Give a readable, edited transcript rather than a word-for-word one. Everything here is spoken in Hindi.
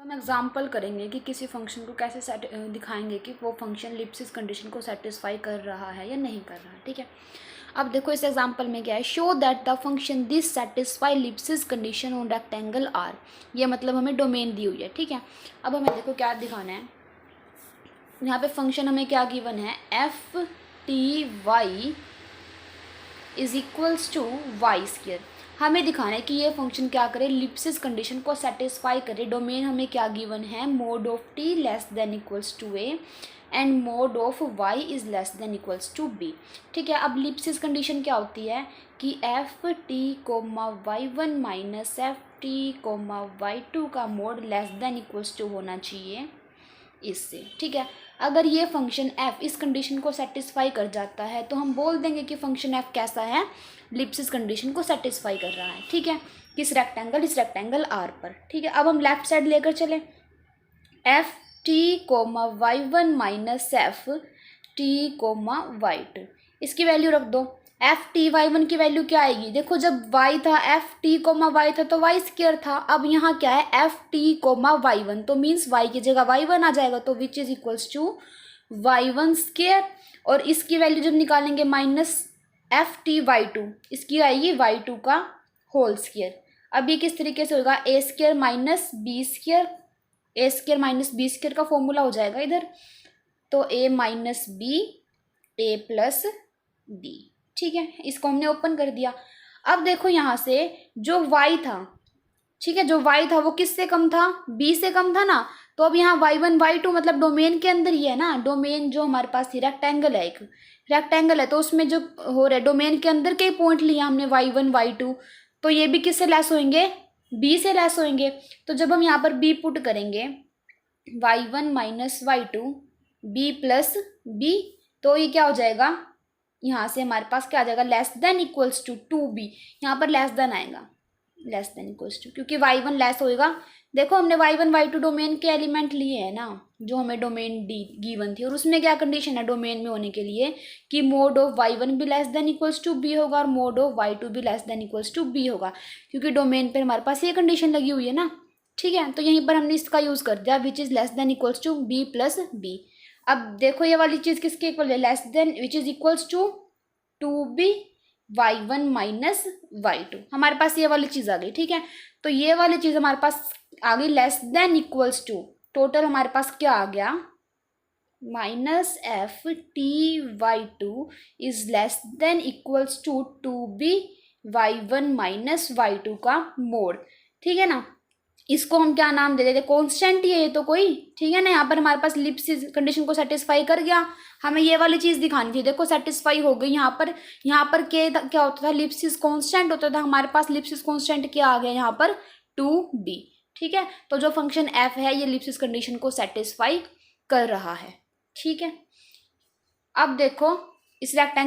हम एग्जाम्पल करेंगे कि किसी फंक्शन को कैसे दिखाएंगे कि वो फंक्शन लिप्सिस कंडीशन को सेटिस्फाई कर रहा है या नहीं कर रहा है। ठीक है, अब देखो इस एग्जाम्पल में क्या है, show that the function this satisfy Lipschitz condition on rectangle R. ये मतलब हमें डोमेन दी हुई है। ठीक है, अब हमें देखो क्या दिखाना है, यहाँ पे फंक्शन हमें क्या गिवन है, f t y is equals to y square. हमें दिखाना है कि ये फंक्शन क्या करे, लिप्सिस कंडीशन को सेटिस्फाई करे। डोमेन हमें क्या गिवन है, mod of t less than equals to a and mod of y is less than equals to b. ठीक है, अब लिप्सिस कंडीशन क्या होती है कि f t comma y one minus f t comma y two का mode less than equals to होना चाहिए इससे। ठीक है, अगर ये फंक्शन f इस कंडीशन को सेटिस्फाई कर जाता है तो हम बोल देंगे कि फंक्शन f कैसा है, लिप्सिस कंडीशन को सेटिस्फाई कर रहा है। ठीक है, किस रेक्टेंगल, इस रेक्टेंगल R पर। ठीक है, अब हम लेफ्ट साइड लेकर चले, f t comma y one minus f t comma y two, इसकी वैल्यू रख दो। एफ टी वाई वन की वैल्यू क्या आएगी, देखो जब y था एफ टी कोमा वाई था तो वाई स्क्वायर था। अब यहाँ क्या है, f t comma y one, तो मीन्स y की जगह वाई वन आ जाएगा, तो which is equals to y one square. और इसकी वैल्यू जब निकालेंगे minus f t y two, इसकी आएगी वाई टू का होल स्क्वायर। अब ये किस तरीके से होगा, a square minus b square, a square minus b square का फॉर्मूला हो जाएगा इधर, तो a minus b a plus B. ठीक है, इसको हमने ओपन कर दिया। अब देखो यहाँ से जो y था, ठीक है, जो y था वो किससे कम था, b से कम था ना, तो अब यहाँ y1 y2 मतलब डोमेन के अंदर ही है ना। डोमेन जो हमारे पास थी रेक्टेंगल है, एक रेक्टेंगल है, तो उसमें जो हो रहा है डोमेन के अंदर के पॉइंट लिया हमने y1 y2, तो ये भी किससे लेस होंगे, b से लेस होंगे। तो जब हम यहाँ पर b पुट करेंगे, y1 minus y2 b plus b, तो ये क्या हो जाएगा, यहाँ से हमारे पास क्या आ जाएगा, less than equals to two b. यहाँ पर लेस देन आएगा, लेस देन इक्वल्स टू, क्योंकि y1 लेस होएगा। देखो हमने y1 y2 डोमेन के एलिमेंट लिए हैं ना, जो हमें डोमेन डी गिवन थी, और उसमें क्या कंडीशन है डोमेन में होने के लिए कि मोड ऑफ y1 भी less than equals to b होगा और मोड ऑफ y2 भी less than equals to b होगा, क्योंकि डोमेन पर हमारे पास ये कंडीशन लगी हुई है ना। ठीक है, तो यहीं पर हमने इसका यूज़ कर दिया, which is less than equals to b plus b. अब देखो ये वाली चीज़ किसके इक्वल है, less than which is equals to two b y one minus y two, हमारे पास ये वाली चीज़ आ गई। ठीक है, तो ये वाली चीज़ हमारे पास आ गई less than equals to, total हमारे पास क्या आ गया, minus f t y two is less than equals to two b y one minus y two का मोड। ठीक है ना, इसको हम क्या नाम दे देते, कांस्टेंट ही है ये तो कोई। ठीक है ना, यहाँ पर हमारे पास लिप्सिस कंडीशन को सेटिस्फाई कर गया, हमें ये वाली चीज़ दिखानी थी, देखो सेटिस्फाई हो गई। यहाँ पर क्या होता था, लिप्सिस कांस्टेंट होता था, हमारे पास लिप्सिस कांस्टेंट क्या आ गया यहाँ पर, टू बी। ठीक है, तो जो फंक्शन एफ है ये लिप्सिस कंडीशन को सेटिस्फाई कर रहा है। ठीक है, अब देखो इस रेक्टेंगल